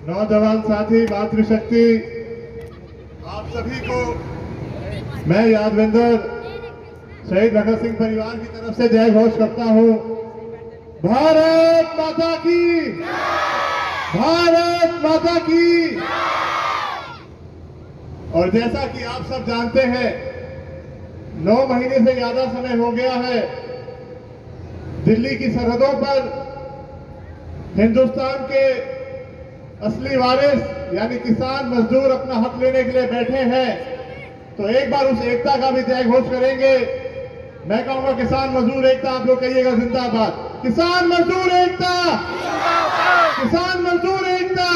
नौजवान साथी, मातृशक्ति, आप सभी को मैं यादविंदर शहीद भगत सिंह परिवार की तरफ से जय घोष करता हूं। भारत माता की, भारत माता की। और जैसा कि आप सब जानते हैं, 9 महीने से ज्यादा समय हो गया है दिल्ली की सरहदों पर हिंदुस्तान के असली वारिस यानी किसान मजदूर अपना हक लेने के लिए बैठे हैं। तो एक बार उस एकता का भी जय घोष करेंगे। मैं कहूंगा किसान मजदूर एकता, आप लोग कहिएगा जिंदाबाद। किसान मजदूर एकता, किसान मजदूर एकता।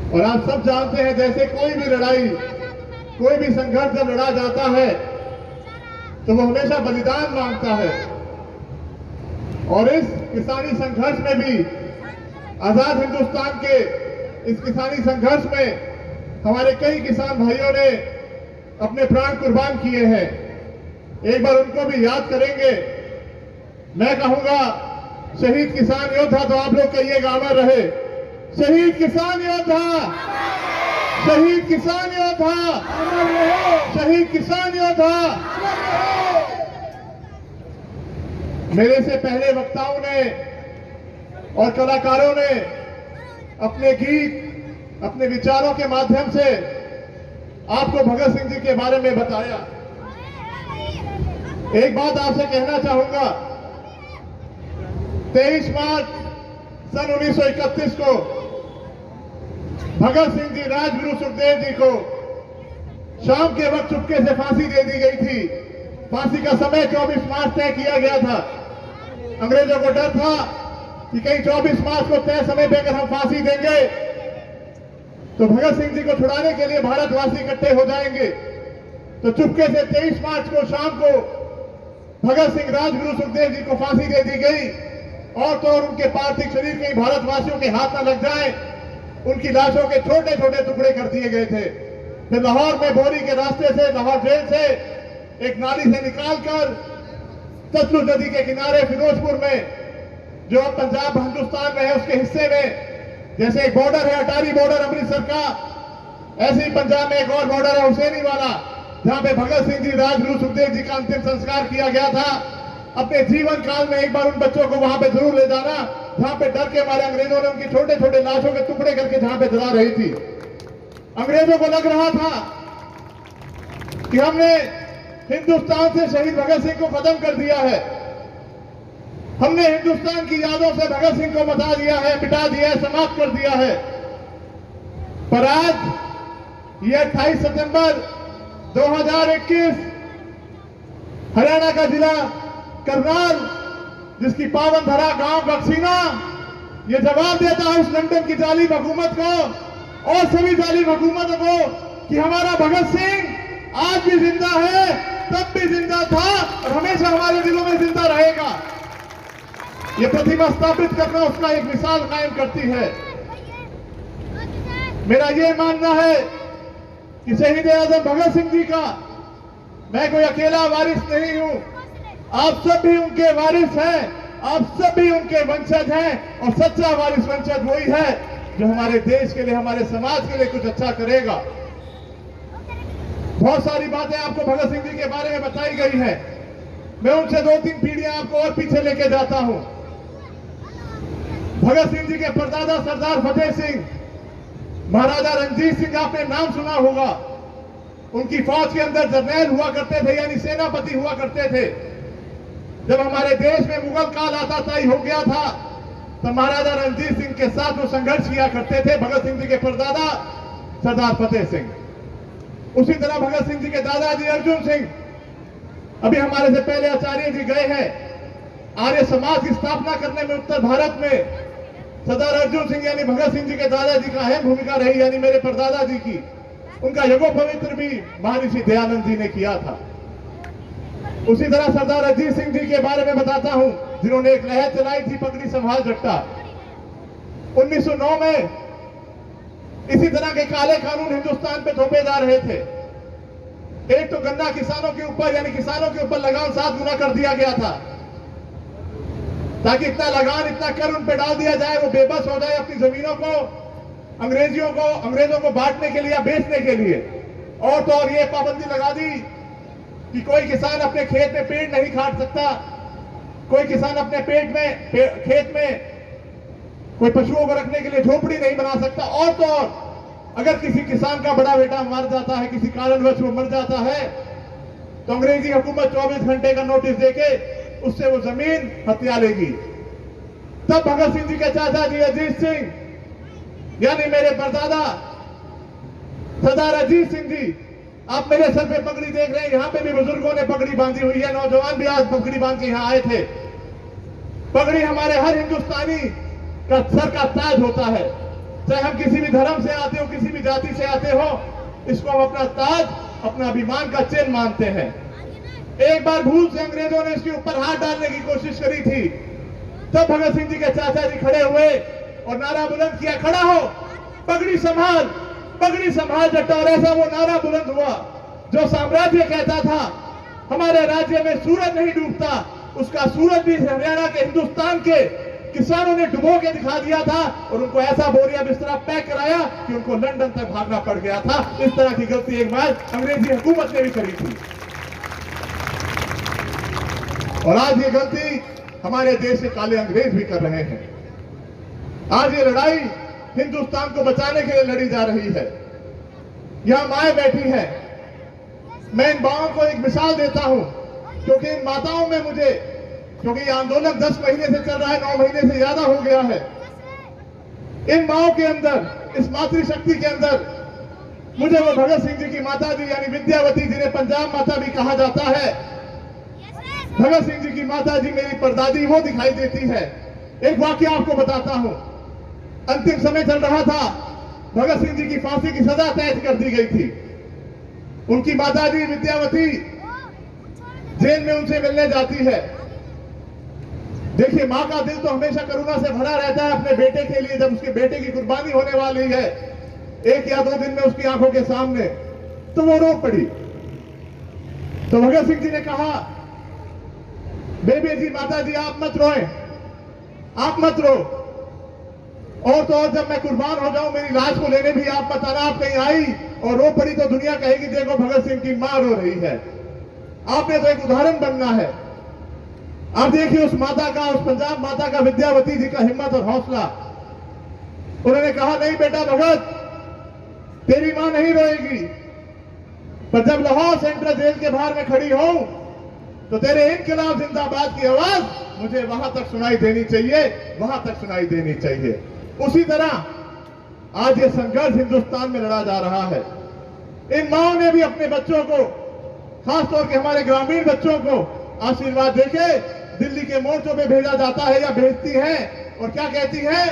और आप सब जानते हैं, जैसे कोई भी लड़ाई, कोई भी संघर्ष जब लड़ा जाता है तो वो हमेशा बलिदान मांगता है। और इस किसानी संघर्ष में भी, आजाद हिंदुस्तान के इस किसानी संघर्ष में हमारे कई किसान भाइयों ने अपने प्राण कुर्बान किए हैं। एक बार उनको भी याद करेंगे। मैं कहूंगा शहीद किसान योद्धा, तो आप लोग कहिएगा अमर रहे। शहीद किसान योद्धा, शहीद किसान योद्धा, शहीद किसान योद्धा। मेरे से पहले वक्ताओं ने और कलाकारों ने अपने गीत, अपने विचारों के माध्यम से आपको भगत सिंह जी के बारे में बताया। एक बात आपसे कहना चाहूंगा, 23 मार्च सन 1931 को भगत सिंह जी, राजगुरु सुखदेव जी को शाम के वक्त चुपके से फांसी दे दी गई थी। फांसी का समय 24 मार्च तय किया गया था। अंग्रेजों को डर था कि कहीं 24 मार्च को तय समय पे अगर हम फांसी देंगे तो भगत सिंह जी को छुड़ाने के लिए भारतवासी इकट्ठे हो जाएंगे। तो चुपके से 23 मार्च को शाम को भगत सिंह, राजगुरु सुखदेव जी को फांसी दे दी गई। और तो और उनके पार्थिव शरीर कहीं भारतवासियों के हाथ न लग जाए, उनकी लाशों के छोटे छोटे टुकड़े कर दिए गए थे। फिर लाहौर में बोरी के रास्ते से, लाहौर जेल से एक नाली से निकालकर सतलुज नदी के किनारे फिरोजपुर में, जो अब पंजाब हिंदुस्तान में है उसके हिस्से में, जैसे एक बॉर्डर है अटारी बॉर्डर अमृतसर का, ऐसे ही पंजाब में एक और बॉर्डर है हुसैनी वाला, जहां पे भगत सिंह जी, राजगुरु सुखदेव जी का अंतिम संस्कार किया गया था। अपने जीवन काल में एक बार उन बच्चों को वहां पे जरूर ले जाना, जहां पे डर के मारे अंग्रेजों ने उनकी छोटे छोटे लाशों के टुकड़े करके जहां पे जला रही थी। अंग्रेजों को लग रहा था कि हमने हिंदुस्तान से शहीद भगत सिंह को खत्म कर दिया है, हमने हिंदुस्तान की यादों से भगत सिंह को मिटा दिया है, समाप्त कर दिया है। पर आज ये 28 सितंबर 2021 हरियाणा का जिला करनाल, जिसकी पावन धरा गांव बक्सीना, ये जवाब देता है उस लंदन की जालिम हुकूमत को और सभी जालिम हुकूमतों को कि हमारा भगत सिंह आज भी जिंदा है, तब भी जिंदा था और हमेशा हमारे दिलों में जिंदा रहेगा। ये प्रतिमा स्थापित करना उसका एक मिसाल कायम करती है। मेरा ये मानना है कि शहीद आजम भगत सिंह जी का मैं कोई अकेला वारिस नहीं हूं, आप सब भी उनके वारिस हैं, आप सब भी उनके वंशज हैं। और सच्चा वारिस वंशज वही है जो हमारे देश के लिए, हमारे समाज के लिए कुछ अच्छा करेगा। बहुत सारी बातें आपको भगत सिंह जी के बारे में बताई गई है। मैं उनसे 2-3 पीढ़ियां आपको और पीछे लेके जाता हूं। भगत सिंह जी के परदादा सरदार फतेह सिंह, महाराजा रणजीत सिंह, आपने नाम सुना होगा। उनकी फौज के अंदर जर्नैल हुआ करते थे, यानी सेनापति हुआ करते थे। जब हमारे देश में मुगल काल आता तय हो गया था, तो महाराजा रणजीत सिंह के साथ वो संघर्ष किया करते थे भगत सिंह जी के परदादा सरदार फतेह सिंह। उसी तरह भगत सिंह जी के दादाजी अर्जुन सिंह, अभी हमारे से पहले आचार्य जी गए हैं, आर्य समाज की स्थापना करने में उत्तर भारत में सरदार अर्जुन सिंह यानी भगत सिंह जी के दादाजी का अहम भूमिका रही, यानी मेरे परदादा जी की। उनका यज्ञोपवीत भी महर्षि दयानंद जी ने किया था। उसी तरह सरदार अजीत सिंह जी के बारे में बताता हूं, जिन्होंने एक लहर चलाई थी, पगड़ी संभाल रखता। 1909 में इसी तरह के काले कानून हिंदुस्तान पे थोपे जा रहे थे। एक तो गन्ना किसानों के ऊपर, यानी किसानों के ऊपर लगान 7 गुना कर दिया गया था। ताकि इतना लगान, इतना कर उन पे डाल दिया जाए, वो बेबस हो जाए अपनी जमीनों को अंग्रेजों को बांटने के लिए या बेचने के लिए। और तो और ये पाबंदी लगा दी कि कोई किसान अपने खेत में पेड़ नहीं काट सकता, कोई किसान अपने खेत में कोई पशुओं को रखने के लिए झोपड़ी नहीं बना सकता। और तो और अगर किसी किसान का बड़ा बेटा मर जाता है, किसी कारणवश वो मर जाता है, तो अंग्रेजी हुकूमत 24 घंटे का नोटिस देके उससे वो जमीन हथिया लेगी। तब भगत सिंह जी के चाचा जी अजीत सिंह यानी मेरे परदादा सरदार अजीत सिंह जी, आप मेरे सर पे पगड़ी देख रहे हैं, यहां पे भी बुजुर्गों ने पगड़ी बांधी हुई है, नौजवान भी आज पगड़ी बांध के यहां आए थे। पगड़ी हमारे हर हिंदुस्तानी का सर का ताज होता है, चाहे हम किसी भी धर्म से आते हो, किसी भी जाति से आते हो, इसको हम अपना ताज, अपना अभिमान का चिन्ह मानते हैं। एक बार भूल से अंग्रेजों ने इसके ऊपर हाथ डालने की कोशिश करी थी, तब भगत सिंह जी के चाचा जी खड़े हुए और नारा बुलंद किया, खड़ा हो, पगड़ी संभाल, पगड़ी संभाल जट्टा। और ऐसा वो नारा बुलंद हुआ जो साम्राज्य कहता था हमारे राज्य में सूरज नहीं डूबता, उसका सूरज भी हरियाणा के, हिंदुस्तान के किसानों ने डुबो के दिखा दिया था और उनको ऐसा बोरिया बिस्तरा पैक कराया कि उनको लंदन तक भागना पड़ गया था। इस तरह की गलती एक बार अंग्रेजी हुकूमत ने भी करी थी और आज ये गलती हमारे देश के काले अंग्रेज भी कर रहे हैं। आज ये लड़ाई हिंदुस्तान को बचाने के लिए लड़ी जा रही है। यहां माएं बैठी है, मैं इन माओं को एक मिसाल देता हूं क्योंकि इन माताओं में मुझे, क्योंकि ये आंदोलन 10 महीने से चल रहा है, 9 महीने से ज्यादा हो गया है, इन माओं के अंदर, इस मातृशक्ति के अंदर मुझे वो भगत सिंह जी की माता जी यानी विद्यावती, जिन्हें पंजाब माता भी कहा जाता है, भगत सिंह जी की माता जी मेरी परदादी, वो दिखाई देती है। एक वाकया आपको बताता हूं, अंतिम समय चल रहा था, भगत सिंह जी की फांसी की सजा तय कर दी गई थी। उनकी माता जी विद्यावती जेल में उनसे मिलने जाती है। देखिए, मां का दिल तो हमेशा करुणा से भरा रहता है अपने बेटे के लिए। जब उसके बेटे की कुर्बानी होने वाली है 1 या 2 दिन में उसकी आंखों के सामने, तो वो रो पड़ी। तो भगत सिंह जी ने कहा, बेबी जी, माता जी आप मत रोएं, आप मत रो, और तो और जब मैं कुर्बान हो जाऊं मेरी लाश को लेने भी आप मत आना। आप कहीं आई और रो पड़ी तो दुनिया कहेगी देखो भगत सिंह की मां रो रही है। आपने तो एक उदाहरण बनना है। आप देखिए उस माता का, उस पंजाब माता का, विद्यावती जी का हिम्मत और हौसला। उन्होंने कहा, नहीं बेटा भगत, तेरी मां नहीं रोएगी, पर जब लाहौर सेंट्रल जेल के बाहर में खड़ी हो तो तेरे इनकलाब जिंदाबाद की आवाज मुझे वहां तक सुनाई देनी चाहिए, वहां तक सुनाई देनी चाहिए। उसी तरह आज ये संघर्ष हिंदुस्तान में लड़ा जा रहा है। इन माओं ने भी अपने बच्चों को, खासतौर के हमारे ग्रामीण बच्चों को आशीर्वाद देके दिल्ली के मोर्चों पे भेजा जाता है या भेजती है, और क्या कहती है,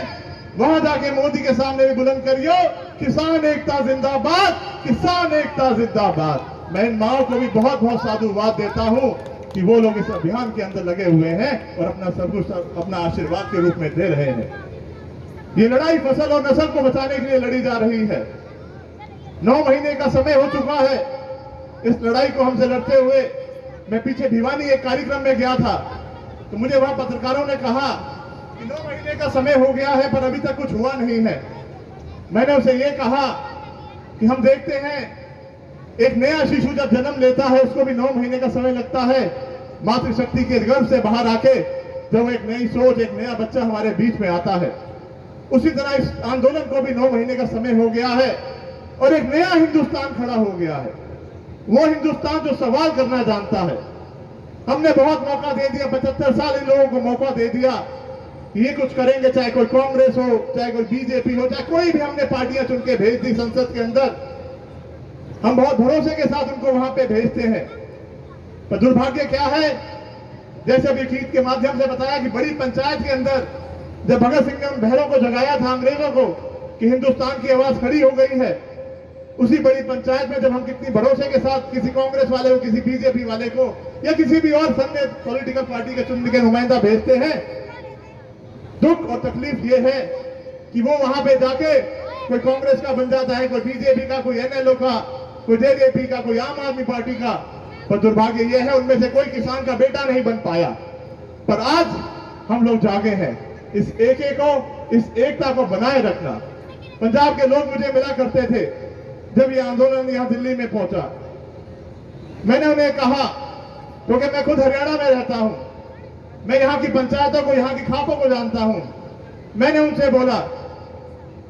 वहां जाके मोदी के सामने भी बुलंद करियो, किसान एकता जिंदाबाद, किसान एकता जिंदाबाद। मैं इन माओं को भी बहुत बहुत साधुवाद देता हूं कि वो लोग इस अभियान के अंदर लगे हुए हैं और अपना सब कुछ अपना आशीर्वाद के रूप में दे रहे हैं। ये लड़ाई फसल और नस्ल को बचाने के लिए लड़ी जा रही है। 9 महीने का समय हो चुका है इस लड़ाई को हमसे लड़ते हुए। मैं पीछे भिवानी एक कार्यक्रम में गया था, तो मुझे वहां पत्रकारों ने कहा कि 9 महीने का समय हो गया है पर अभी तक कुछ हुआ नहीं है। मैंने उसे ये कहा कि हम देखते हैं एक नया शिशु जब जन्म लेता है उसको भी 9 महीने का समय लगता है मातृशक्ति के गर्भ से बाहर आके, जब एक नई सोच, एक नया बच्चा हमारे बीच में आता है। उसी तरह इस आंदोलन को भी 9 महीने का समय हो गया है और एक नया हिंदुस्तान खड़ा हो गया है, वो हिंदुस्तान जो सवाल करना जानता है। हमने बहुत मौका दे दिया, 75 साल इन लोगों को मौका दे दिया, ये कुछ करेंगे, चाहे कोई कांग्रेस हो, चाहे कोई बीजेपी हो, चाहे कोई भी, हमने पार्टियां चुन के भेज दी संसद के अंदर। हम बहुत भरोसे के साथ उनको वहां पे भेजते हैं, पर दुर्भाग्य क्या है, जैसे अभी गीत के माध्यम से बताया कि बड़ी पंचायत के अंदर जब भगत सिंह ने उन बहनों को जगाया था अंग्रेजों को कि हिंदुस्तान की आवाज खड़ी हो गई है, उसी बड़ी पंचायत में जब हम कितनी भरोसे के साथ किसी कांग्रेस वाले को, किसी बीजेपी वाले को या किसी भी और अन्य पॉलिटिकल पार्टी के चुन के नुमाइंदा भेजते हैं, दुख और तकलीफ ये है कि वो वहां पे जाके कोई कांग्रेस का बन जाता है, कोई बीजेपी का, कोई एनएलओ का, कोई जेजेपी का, कोई आम आदमी पार्टी का। पर दुर्भाग्य यह है उनमें से कोई किसान का बेटा नहीं बन पाया। पर आज हम लोग जागे हैं। इस एके को, इस एकता को बनाए रखना। पंजाब के लोग मुझे मिला करते थे जब ये आंदोलन यहां दिल्ली में पहुंचा। मैंने उन्हें कहा, क्योंकि मैं खुद हरियाणा में रहता हूं, मैं यहां की पंचायतों को, यहां की खापों को जानता हूं। मैंने उनसे बोला,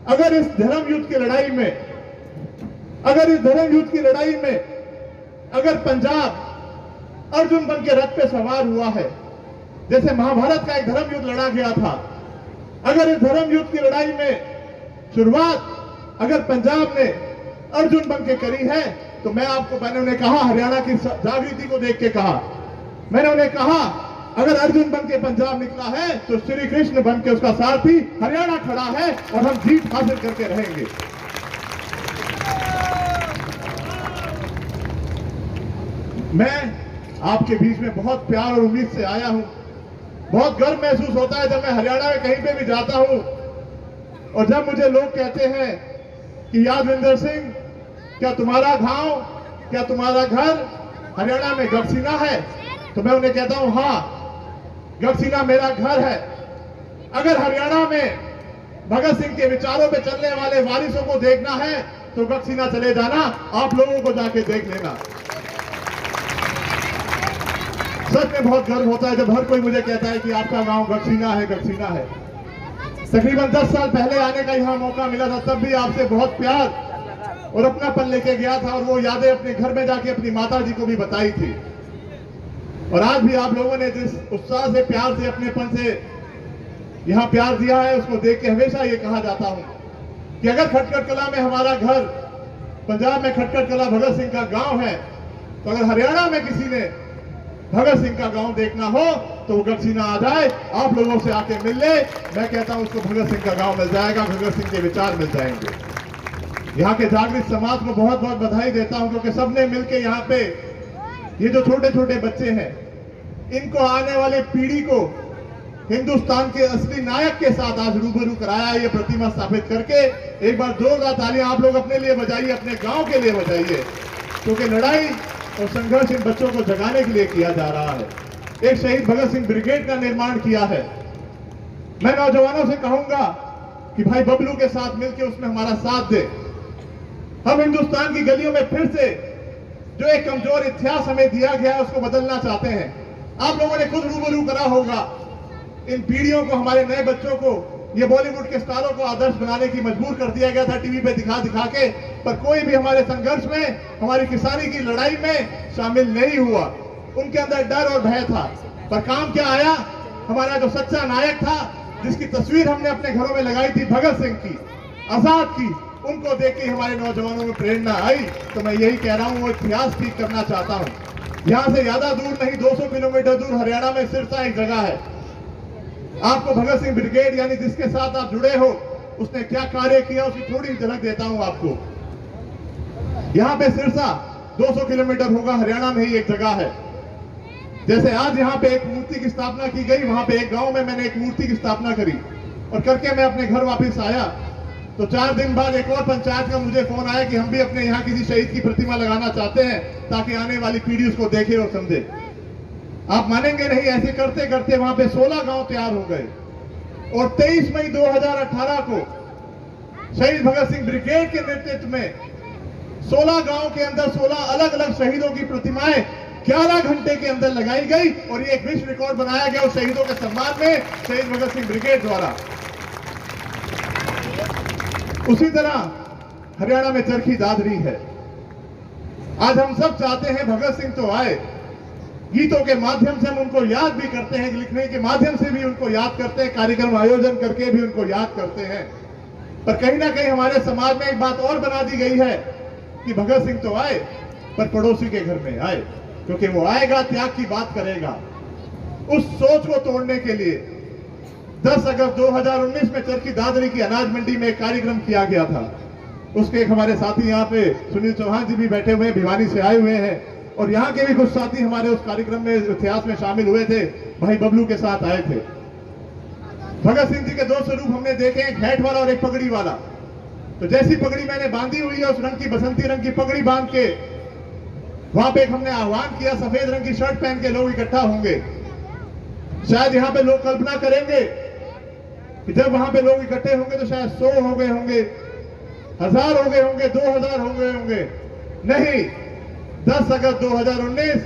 अगर इस धर्म युद्ध की लड़ाई में, अगर पंजाब अर्जुन बन के रथ पे सवार हुआ है, जैसे महाभारत का एक धर्म युद्ध लड़ा गया था, अगर इस धर्म युद्ध की लड़ाई में शुरुआत अगर पंजाब ने अर्जुन बन के करी है, तो मैंने उन्हें कहा, हरियाणा की जागृति को देख के कहा, मैंने उन्हें कहा, अगर अर्जुन बन के पंजाब निकला है तो श्री कृष्ण बन के उसका सारथी हरियाणा खड़ा है और हम जीत हासिल करके रहेंगे। मैं आपके बीच में बहुत प्यार और उम्मीद से आया हूं। बहुत गर्व महसूस होता है जब मैं हरियाणा में कहीं पे भी जाता हूं और जब मुझे लोग कहते हैं कि यादविंदर सिंह, क्या तुम्हारा गांव, क्या तुम्हारा घर हरियाणा में गढ़सीना है? तो मैं उन्हें कहता हूं, हाँ, गढ़सीना मेरा घर है। अगर हरियाणा में भगत सिंह के विचारों पे चलने वाले वारिसों को देखना है तो गढ़सीना चले जाना, आप लोगों को जाके देख लेना। सच में बहुत गर्व होता है जब हर कोई मुझे कहता है कि आपका गांव गढ़सीना है, गढ़सीना है। तकरीबन 10 साल पहले आने का यहां मौका मिला था, तब भी आपसे बहुत प्यार और अपनापन लेके गया था और वो यादें अपने घर में जाके अपनी माता जी को भी बताई थी। और आज भी आप लोगों ने जिस उत्साह से, प्यार से, अपनेपन से यहां प्यार दिया है, उसको देख के हमेशा ये कहा जाता हूं कि अगर खटखट कला में हमारा घर, पंजाब में खटखट कला भगत सिंह का गांव है, तो अगर हरियाणा में किसी ने भगत सिंह का गांव देखना हो तो वो गढ़सीना आ जाए, आप लोगों से आके मिल ले। मैं कहता हूं उसको भगत सिंह का गांव मिल जाएगा, भगत सिंह के विचार मिल जाएंगे। यहाँ के जागृत समाज को बहुत बहुत बधाई देता हूं, क्योंकि सबने मिलकर यहाँ पे ये जो छोटे छोटे बच्चे हैं, इनको आने वाले पीढ़ी को हिंदुस्तान के असली नायक के साथ आज रूबरू कराया, ये प्रतिमा स्थापित करके। एक बार जोरदार तालियां आप लोग अपने लिए बजाइए, अपने गांव के लिए बजाइए, क्योंकि लड़ाई और संघर्ष इन बच्चों को जगाने के लिए किया जा रहा है। एक शहीद भगत सिंह ब्रिगेड का निर्माण किया है। मैं नौजवानों से कहूंगा कि भाई बबलू के साथ मिलकर उसमें हमारा साथ दे। हम हिंदुस्तान की गलियों में फिर से जो एक कमजोर इतिहास हमें दिया गया है उसको बदलना चाहते हैं। आप लोगों ने खुद रूबरू करा होगा, इन पीढ़ियों को, हमारे नए बच्चों को, ये बॉलीवुड के स्टारों को आदर्श बनाने की मजबूर कर दिया गया था टीवी पे दिखा दिखा के, पर कोई भी हमारे संघर्ष में, हमारी किसानी की लड़ाई में शामिल नहीं हुआ। उनके अंदर डर और भय था, पर काम क्या आया? हमारा जो सच्चा नायक था, जिसकी तस्वीर हमने अपने घरों में लगाई थी, भगत सिंह की, आजाद की, उनको देख के हमारे नौजवानों में प्रेरणा आई। तो मैं यही कह रहा हूं, वो इतिहास ठीक करना चाहता हूं। यहां से ज्यादा दूर नहीं, 200 किलोमीटर दूर हरियाणा में सिरसा एक जगह है। आपको भगत सिंह ब्रिगेड यानी जिसके साथ आप जुड़े हो, उसने क्या कार्य किया उसकी थोड़ी झलक देता हूं आपको। यहां पे सिरसा 200 किलोमीटर होगा, हरियाणा में ही एक जगह है। जैसे आज यहाँ पे एक मूर्ति की स्थापना की गई, वहां पे एक गांव में मैंने एक मूर्ति की स्थापना करी और करके मैं अपने घर वापस आया, तो 4 दिन बाद एक और पंचायत का मुझे फोन आया कि हम भी अपने यहाँ किसी शहीद की प्रतिमा लगाना चाहते हैं ताकि आने वाली पीढ़ी उसको देखे और समझे। आप मानेंगे नहीं, ऐसे करते करते वहां पे 16 गांव तैयार हो गए और 23 मई 2018 को शहीद भगत सिंह ब्रिगेड के नेतृत्व में 16 गांव के अंदर 16 अलग अलग शहीदों की प्रतिमाएं 11 घंटे के अंदर लगाई गई और ये एक विश्व रिकॉर्ड बनाया गया उस शहीदों के सम्मान में शहीद भगत सिंह ब्रिगेड द्वारा। उसी तरह हरियाणा में चरखी दादरी है। आज हम सब चाहते हैं भगत सिंह तो आए, गीतों के माध्यम से हम उनको याद भी करते हैं, लिखने के माध्यम से भी उनको याद करते हैं, कार्यक्रम आयोजन करके भी उनको याद करते हैं। पर कहीं ना कहीं हमारे समाज में एक बात और बना दी गई है कि भगत सिंह तो आए पर पड़ोसी के घर में आए, क्योंकि वो आएगा त्याग की बात करेगा। उस सोच को तोड़ने के लिए 10 अगस्त 2019 में चरखी दादरी की अनाज मंडी में एक कार्यक्रम किया गया था। उसके एक हमारे साथी यहाँ पे सुनील चौहान जी भी बैठे हुए हैं, भिवानी से आए हुए हैं, और यहाँ के भी कुछ साथी हमारे उस कार्यक्रम में, इतिहास में शामिल हुए थे, भाई बबलू के साथ आए थे। भगत सिंह जी के 2 स्वरूप हमने देखे, एक हैट वाला और एक पगड़ी वाला। तो जैसी पगड़ी मैंने बांधी हुई है, उस रंग की, बसंती रंग की पगड़ी बांध के वहां पे हमने आह्वान किया, सफेद रंग की शर्ट पहन के लोग इकट्ठा होंगे। शायद यहां पे लोग कल्पना करेंगे कि जब वहां पे लोग इकट्ठे होंगे तो शायद 100 हो गए होंगे, 1000 हो गए होंगे, 2000 हो गए होंगे। नहीं, 10 अगस्त 2019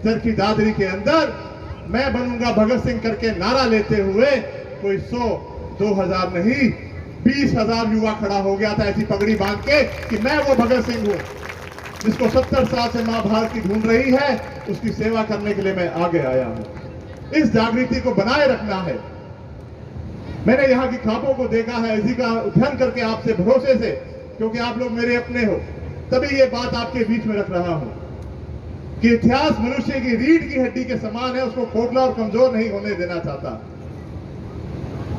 चरखी दादरी के अंदर मैं बनूंगा भगत सिंह करके नारा लेते हुए कोई 100 2000 नहीं 20,000 युवा खड़ा हो गया था ऐसी पगड़ी बांध के कि मैं वो भगत सिंह हूं जिसको 70 साल से मां भारत की ढूंढ रही है, उसकी सेवा करने के लिए मैं आगे आया हूं। इस जागृति को बनाए रखना है। मैंने यहाँ की खापों को देखा है, इसी का अध्ययन करके आपसे भरोसे से, क्योंकि आप लोग मेरे अपने हो, तभी ये बात आपके बीच में रख रहा हूं कि इतिहास मनुष्य की रीढ़ की हड्डी के समान है, उसको खोखला और कमजोर नहीं होने देना चाहता।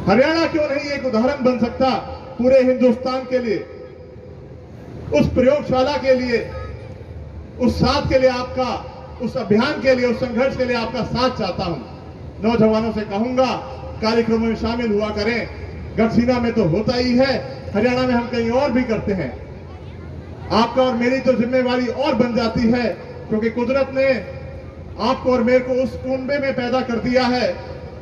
हरियाणा क्यों नहीं एक उदाहरण बन सकता पूरे हिंदुस्तान के लिए? उस प्रयोगशाला के लिए, उस साथ के लिए आपका, उस अभियान के लिए, उस संघर्ष के लिए आपका साथ चाहता हूं। नौजवानों से कहूंगा कार्यक्रमों में शामिल हुआ करें। गढ़सीना में तो होता ही है, हरियाणा में हम कहीं और भी करते हैं। आपका और मेरी तो जिम्मेवारी और बन जाती है, क्योंकि कुदरत ने आपको और मेरे को उस कुंबे में पैदा कर दिया है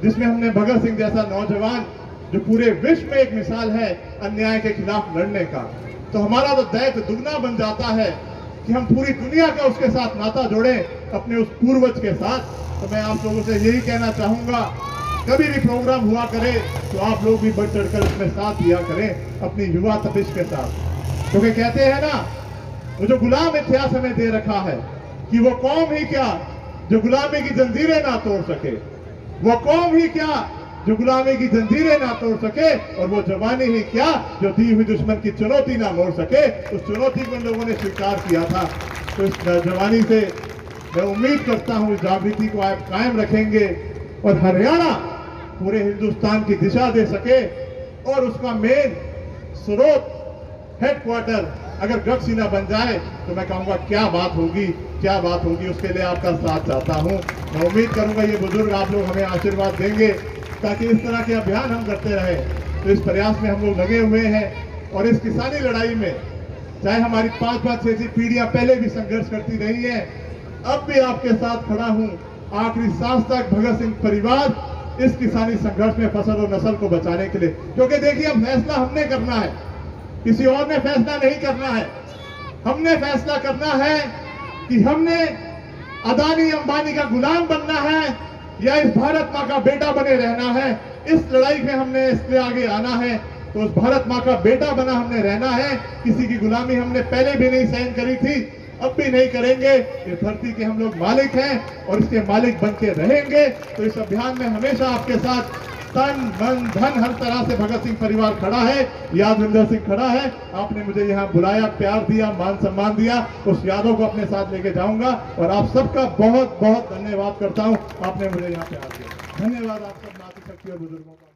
जिसमें हमने भगत सिंह जैसा नौजवान, जो पूरे विश्व में एक मिसाल है अन्याय के खिलाफ लड़ने का, तो हमारा तो दायित्व दुगना बन जाता है कि हम पूरी दुनिया का उसके साथ नाता जोड़ें, अपने उस पूर्वज के साथ। तो मैं आप लोगों से यही कहना चाहूंगा, कभी भी प्रोग्राम हुआ करे तो आप लोग भी बढ़ चढ़कर उसमें साथ दिया करें अपनी युवा तपिश के साथ। क्योंकि कहते हैं ना, वो जो गुलाम इतिहास हमें दे रखा है कि वो कौम ही क्या जो गुलामी की जंजीरें ना तोड़ सके, वो कौम ही क्या जो गुलामी की जंजीरें ना तोड़ सके, और वो जवानी ही क्या जो दी हुई दुश्मन की चुनौती ना मोड़ सके। उस चुनौती को लोगों ने स्वीकार किया था। तो इस जवानी से मैं उम्मीद करता हूं इस जागृति को आप कायम रखेंगे और हरियाणा पूरे हिंदुस्तान की दिशा दे सके, और उसका मेन स्रोत हेडक्वार्टर अगर गढ़सीना बन जाए तो मैं कहूंगा क्या बात होगी, क्या बात होगी। उसके लिए आपका साथ चाहता हूं। मैं उम्मीद करूंगा ये बुजुर्ग आप लोग हमें आशीर्वाद देंगे ताकि इस तरह के अभियान हम करते रहे। तो इस प्रयास में हम लोग लगे हुए हैं, और इस किसानी लड़ाई में चाहे हमारी 5-5, 6 पीढ़ियां पहले भी संघर्ष करती रही है, अब भी आपके साथ खड़ा हूं। आखिरी सांस तक भगत सिंह परिवार इस किसानी संघर्ष में फसल और नस्ल को बचाने के लिए, क्योंकि देखिए अब फैसला हमने करना है, किसी और ने फैसला नहीं करना है। हमने फैसला करना है कि हमने अदानी अंबानी का गुलाम बनना है या इस भारत माँ का बेटा बने रहना है। इस लड़ाई में हमने इसलिए आगे आना है, तो उस भारत माँ का बेटा बना हमने रहना है। किसी की गुलामी हमने पहले भी नहीं सहन करी थी, अब भी नहीं करेंगे। ये धरती के हम लोग मालिक हैं और इसके मालिक बन के रहेंगे। तो इस अभियान में हमेशा आपके साथ तन मन धन हर तरह से भगत सिंह परिवार खड़ा है, यादविंदर सिंह खड़ा है। आपने मुझे यहाँ बुलाया, प्यार दिया, मान सम्मान दिया, उस यादों को अपने साथ लेके जाऊंगा। और आप सबका बहुत बहुत धन्यवाद करता हूँ, आपने मुझे यहाँ प्यार दिया। धन्यवाद आप सब मातृशक्ति और बुजुर्गों का।